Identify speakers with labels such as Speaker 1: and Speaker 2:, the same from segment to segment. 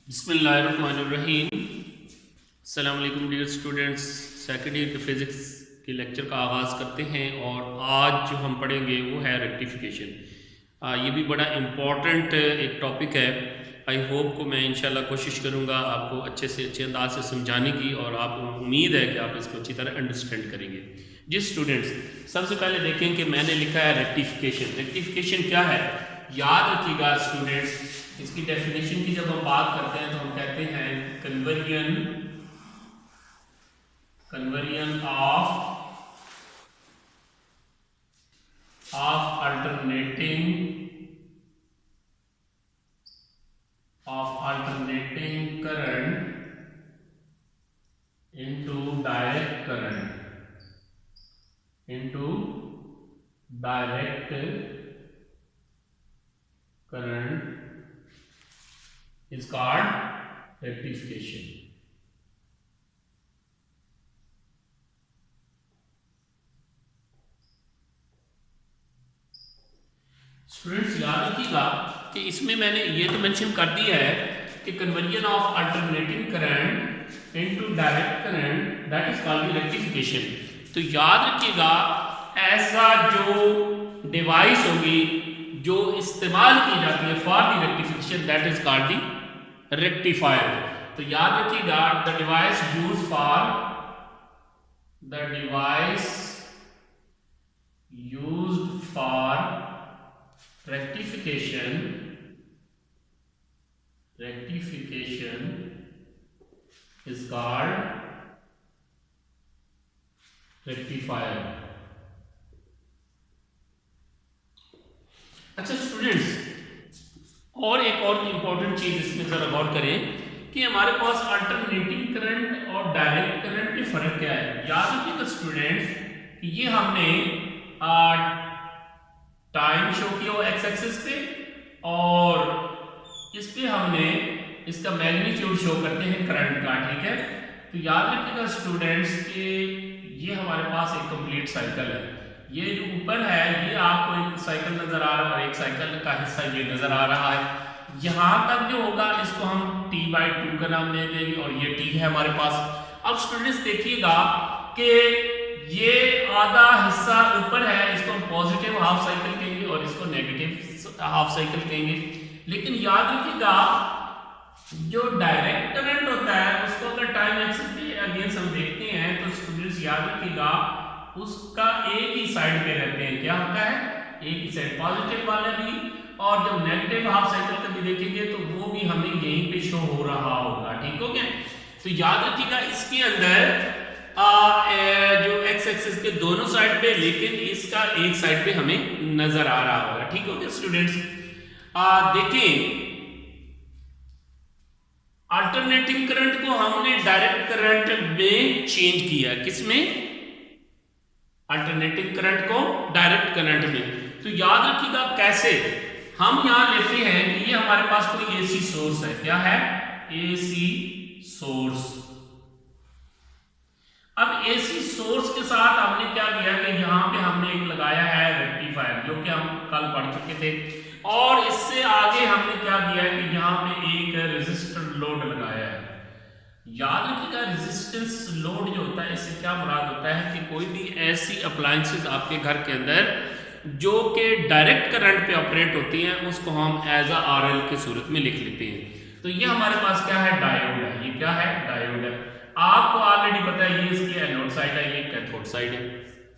Speaker 1: बिस्मिल्लाहिर्रहमानिर्रहीम। अस्सलाम वालेकुम डियर स्टूडेंट्स। सेकेंड ईयर के फिज़िक्स के लेक्चर का आगाज़ करते हैं और आज जो हम पढ़ेंगे वो है रेक्टिफिकेशन। ये भी बड़ा इम्पॉर्टेंट एक टॉपिक है। आई होप को मैं इंशाल्लाह कोशिश करूँगा आपको अच्छे से अच्छे अंदाज से समझाने की, और आपको उम्मीद है कि आप इसको अच्छी तरह अंडरस्टैंड करेंगे। जी स्टूडेंट्स, सबसे पहले देखें कि मैंने लिखा है रेक्टिफिकेशन। रेक्टिफिकेशन क्या है, याद रखिएगा स्टूडेंट्स। इसकी डेफिनेशन की जब हम बात करते हैं तो हम कहते हैं conversion of alternating current into direct current is called rectification. Students याद रखिएगा कि इसमें मैंने ये तो मेंशन कर दिया है कि conversion of alternating current into direct current that is called rectification. तो याद रखिएगा ऐसा जो डिवाइस होगी जो इस्तेमाल की जाती है for the rectification that is called the rectifier. तो याद रखिएगा the device used for rectification is called rectifier। अच्छा स्टूडेंट्स, और एक और इंपॉर्टेंट चीज इसमें जरा गौर करें कि हमारे पास अल्टरनेटिंग करंट और डायरेक्ट करंट में फर्क क्या है। याद रखिएगा स्टूडेंट्स कि ये हमने टाइम शो किया एक्स एक्सिस पे, और इस पे हमने इसका मैग्नीट्यूड शो करते हैं करंट का, ठीक है। तो याद रखिएगा स्टूडेंट्स कि ये हमारे पास एक कंप्लीट साइकिल है। ये जो ऊपर है ये आपको एक साइकिल नजर आ रहा है और एक साइकिल का हिस्सा ये नजर आ रहा है। यहां तक जो होगा इसको हम t/2 का नाम दे देंगे और ये t है हमारे पास। अब स्टूडेंट्स देखिएगा कि ये आधा हिस्सा ऊपर है, इसको हम पॉजिटिव हाफ साइकिल कहेंगे और इसको नेगेटिव हाफ साइकिल कहेंगे। लेकिन याद रखिएगा जो डायरेक्ट करंट होता है उसको अगर टाइम एक्सिस के अगेंस्ट हम देखते हैं तो स्टूडेंट्स याद रखिएगा उसका एक ही साइड पे रहते हैं। क्या होता है, एक ही साइड, पॉजिटिव वाला भी, और जब नेगेटिव हाफ साइकिल का भी देखेंगे तो वो भी हमें यहीं पे शो हो रहा होगा, ठीक हो गया। तो याद रखिएगा इसके अंदर जो एक्स एक्सिस के दोनों साइड पे, लेकिन इसका एक साइड पे हमें नजर आ रहा होगा, ठीक हो गया स्टूडेंट्स। देखें अल्टरनेटिंग करंट को हमने डायरेक्ट करंट में चेंज किया, किसमें, अल्टरनेटिंग करंट को डायरेक्ट करंट में। तो याद रखिएगा कैसे, हम यहां लेते हैं कि ये हमारे पास कोई एसी सोर्स है। क्या है, एसी सोर्स। अब एसी सोर्स के साथ हमने क्या किया कि यहां पे हमने एक लगाया है रेक्टिफायर, जो कि हम कल पढ़ चुके थे। और इससे आगे हमने क्या किया कि यहां पे एक रेजिस्टर लोड लगाया है। याद रखिएगा रेजिस्टेंस लोड जो होता है इससे क्या मुराद होता है कि कोई भी ऐसी अप्लायंसेस आपके घर के अंदर जो कि डायरेक्ट करंट पे ऑपरेट होती हैं उसको हम एज अ आरएल की सूरत में लिख लेते हैं। तो ये हमारे पास क्या है, डायोड है। ये क्या है, डायोड है। आपको ऑलरेडी पता है ये इसकी एनोड साइड है, ये कैथोड साइड है।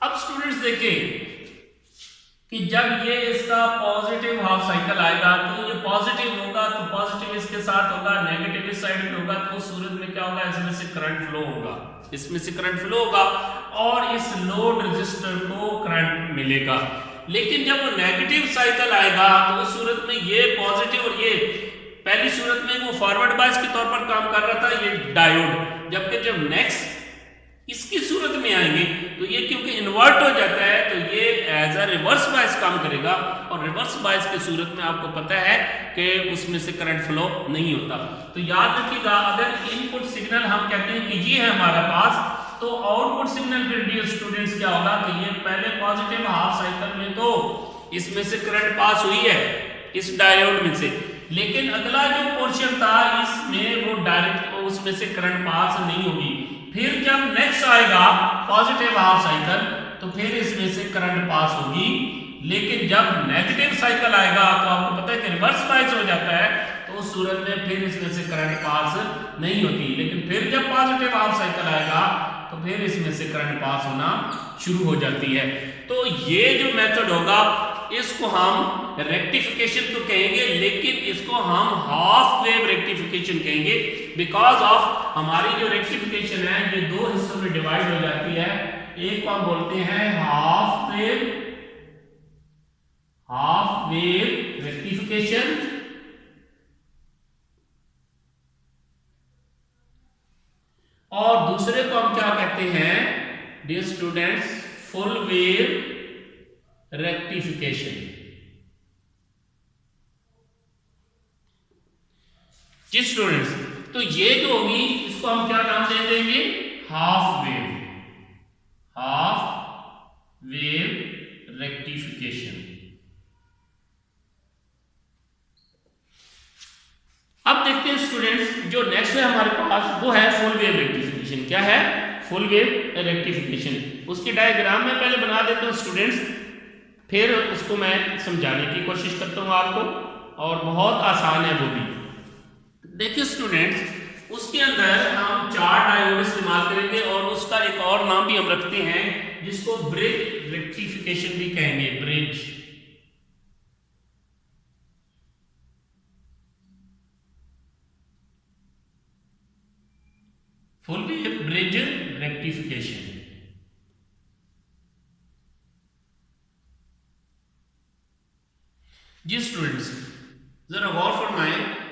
Speaker 1: अब स्टूडेंट्स देखें कि जब ये इसका पॉजिटिव हाफ साइकिल आएगा तो ये पॉजिटिव होगा, तो पॉजिटिव इसके साथ होगा, नेगेटिव इस साइड पे होगा, तो उस सूरत में क्या होगा, इसमें से करंट फ्लो होगा, और इस लोड रेजिस्टर को करंट मिलेगा। लेकिन जब वो नेगेटिव साइकिल आएगा तो उस सूरत में ये पॉजिटिव, और ये पहली सूरत में वो फॉरवर्ड बायस के तौर पर काम कर रहा था ये डायोड, जबकि जब नेक्स्ट इसकी सूरत में आएंगे तो ये क्योंकि इन्वर्ट हो जाता है तो ये एज अ रिवर्स बायस काम करेगा, और रिवर्स बायस की सूरत में आपको पता है कि उसमें से करंट फ्लो नहीं होता। तो याद रखिएगा अगर इनपुट सिग्नल हम कहते हैं कि ये है हमारा पास, तो आउटपुट सिग्नल फिर डियर स्टूडेंट्स क्या होगा कि ये पहले पॉजिटिव हाफ साइकिल में तो इसमें से करंट पास हुई है इस डायोड में से, लेकिन अगला जो पोर्शन था इसमें इसमें से करंट पास नहीं होगी। फिर जब नेक्स्ट आएगा पॉजिटिव हाफ साइकिल तो फिर इसमें से करंट पास होगी। लेकिन जब नेगेटिव साइकिल आएगा तो आपको पता है कि रिवर्स बायस हो जाता है, तो उस सूरत में फिर इसमें से करंट पास नहीं होती। लेकिन फिर जब पॉजिटिव हाफ साइकिल आएगा तो फिर इसमें से करंट पास होना शुरू हो जाती है। तो ये जो मेथड होगा इसको हम रेक्टिफिकेशन तो कहेंगे, लेकिन इसको हम हाफ वेव रेक्टिफिकेशन कहेंगे, बिकॉज ऑफ हमारी जो रेक्टिफिकेशन है ये दो हिस्सों में डिवाइड हो जाती है। एक को हम बोलते हैं हाफ वेव रेक्टिफिकेशन, और दूसरे को हम क्या कहते हैं dear students, full wave rectification. जी स्टूडेंट्स, तो ये जो होगी इसको हम क्या नाम दे देंगे, हाफ वेव रेक्टिफिकेशन। अब देखते हैं स्टूडेंट्स, जो नेक्स्ट है हमारे पास वो है फुल वेव रेक्टिफिकेशन। क्या है? Full wave rectification. उसकी डायग्राम मैं पहले बना देता हूं स्टूडेंट्स, फिर उसको मैं समझाने की कोशिश करता हूं आपको, और बहुत आसान है वो भी। देखिए स्टूडेंट्स, उसके अंदर हम 4 डायोड इस्तेमाल करेंगे, और उसका एक और नाम भी हम रखते हैं जिसको ब्रिज रेक्टिफिकेशन भी कहेंगे। Bridge, full wave bridge rectification. जी स्टूडेंट्स, जरा गौर फरमाएं,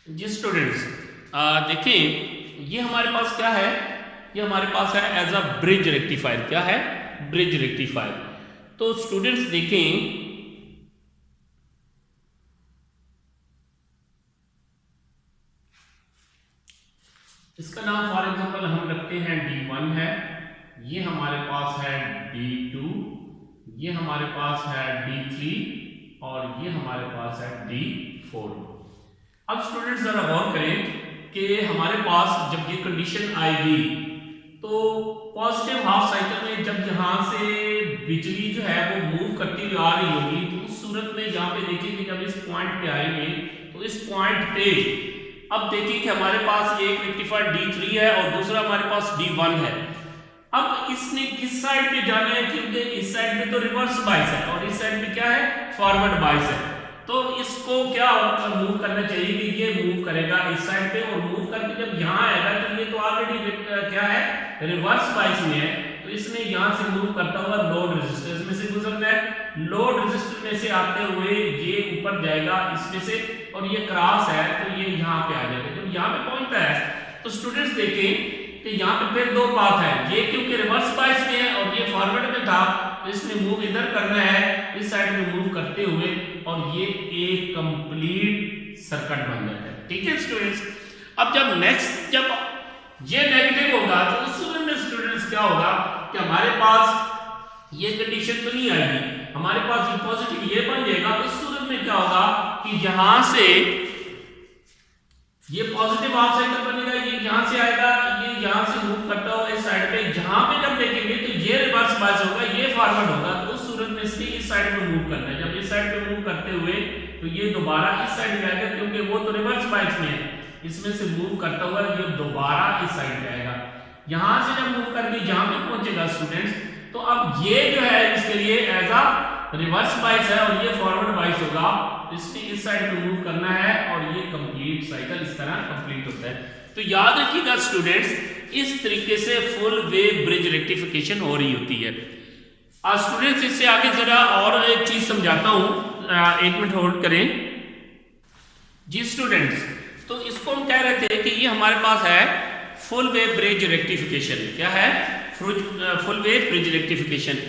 Speaker 1: जी स्टूडेंट्स, देखिए ये हमारे पास क्या है, ये हमारे पास है एज अ ब्रिज रेक्टिफायर। क्या है? Bridge rectifier. तो स्टूडेंट्स देखें, इसका नाम फॉर एग्जांपल हम रखते हैं D1 है, ये हमारे पास है D2, ये हमारे पास है D3, और ये हमारे पास है D4। अब स्टूडेंट्स जरा गौर करें कि हमारे पास जब ये कंडीशन आएगी तो पॉजिटिव हाफ साइकिल में जब यहाँ से बिजली जो है वो मूव करती हुई आ रही होगी, तो उस सूरत में यहाँ पे देखेंगे जब इस पॉइंट पे आएंगे तो इस पॉइंट पे अब देखिए कि हमारे पास एक रेक्टिफायर D3 है और दूसरा हमारे पास D1 है। अब इसने किस साइड पे जाना है, क्योंकि इस साइड पे तो रिवर्स बाइस है और इस साइड पे क्या है, फॉरवर्ड बाइस है। तो इसको क्या मूव करना चाहिए कि ये मूव करेगा इस साइड पे, और मूव करके जब यहाँ आएगा तो ये तो ऑलरेडी क्या है, रिवर्स बाइस में है, तो इसने यहाँ से मूव करता हुआ लोड रेजिस्टेंस में से गुजरना है। लोड रेजिस्टेंस में से आते हुए ये ऊपर जाएगा इसमें से और ये क्रॉस है तो ये यहाँ पे आ जाएगा। जब यहाँ पे पहुंचता है तो स्टूडेंट्स देखें कि यहाँ पे फिर दो पाथ है, ये क्योंकि रिवर्स बाइस में है और ये फॉरवर्ड में था तो इसमें मूव इधर करना है, इस साइड में मूव करते हुए, और ये एक कंप्लीट सर्किट बन जाता है। ठीक है स्टूडेंट्स, अब जब नेक्स्ट जब ये नेगेटिव होगा तो उस सूरत में स्टूडेंट्स क्या होगा कि हमारे पास ये कंडीशन तो नहीं आएगी, हमारे पास ये पॉजिटिव ये बन जाएगा। उस सूरत में क्या होगा कि यहां से ये पॉजिटिव हाफ साइकिल बनेगा, ये यहां से आएगा, ये यहां से मूव करता हुआ इस साइड पे, जहां पे जब देखेंगे तो ये रिवर्स बायस होगा, ये फॉरवर्ड होगा, तो उस सूरत में इसके इस साइड पे मूव करना है। जब इस साइड पे मूव करते हुए तो ये दोबारा इस साइड पे आएगा, क्योंकि वो तो रिवर्स बायस में है, इसमें से मूव करता हुआ ये दोबारा इस साइड पे आएगा। यहां से जब मूव करके जहां पे पहुंचेगा स्टूडेंट्स, तो अब ये जो है इसके लिए एज अ रिवर्स बाइस है और ये फॉरवर्ड बाइस होगा, इसने इस साइड पे मूव करना है और ये कंप्लीट साइकिल इस तरह कंप्लीट होता है। तो याद रखिएगा स्टूडेंट्स, इस तरीके से फुल वेव ब्रिज रेक्टिफिकेशन हो रही होती है। आज स्टूडेंट्स इससे आगे जरा और एक चीज समझाता हूं, 1 मिनट होल्ड करें जी स्टूडेंट्स। तो इसको हम कह रहे थे कि ये हमारे पास है फुल वेव ब्रिज रेक्टिफिकेशन। क्या है? Full wave bridge rectification.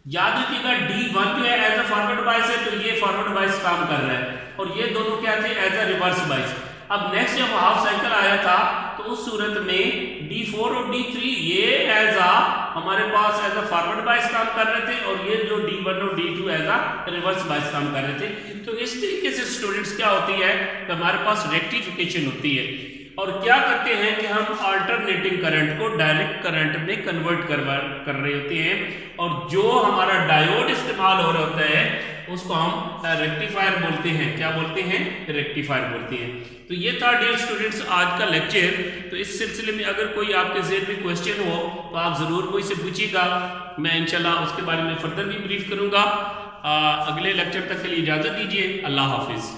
Speaker 1: याद रखिएगा D1 जो है एज अ फॉरवर्ड बाइस है, तो ये फॉरवर्ड बाइस काम कर रहा है, और ये दोनों क्या थे? As a reverse bias. अब नेक्स्ट जब हाफ साइकिल आया था तो उस सूरत में D4 और D3 ये एज अ हमारे पास एज अ फॉरवर्ड बाइस काम कर रहे थे, और ये जो D1 और D2 as a reverse bias काम कर रहे थे। तो इस तरीके से स्टूडेंट्स क्या होती है कि हमारे पास रेक्टिफिकेशन होती है, और क्या करते हैं कि हम अल्टरनेटिंग करंट को डायरेक्ट करंट में कन्वर्ट कर रहे होते हैं, और जो हमारा डायोड इस्तेमाल हो रहा होता है उसको हम रेक्टिफायर बोलते हैं। क्या बोलते हैं? रेक्टिफायर बोलते हैं। तो ये था डियर स्टूडेंट्स आज का लेक्चर। तो इस सिलसिले में अगर कोई आपके ज़हन में क्वेश्चन हो तो आप ज़रूर कोई से पूछिएगा, मैं इंशाल्लाह उसके बारे में फर्दर भी ब्रीफ करूँगा। अगले लेक्चर तक के लिए इजाज़त दीजिए। अल्लाह हाफिज़।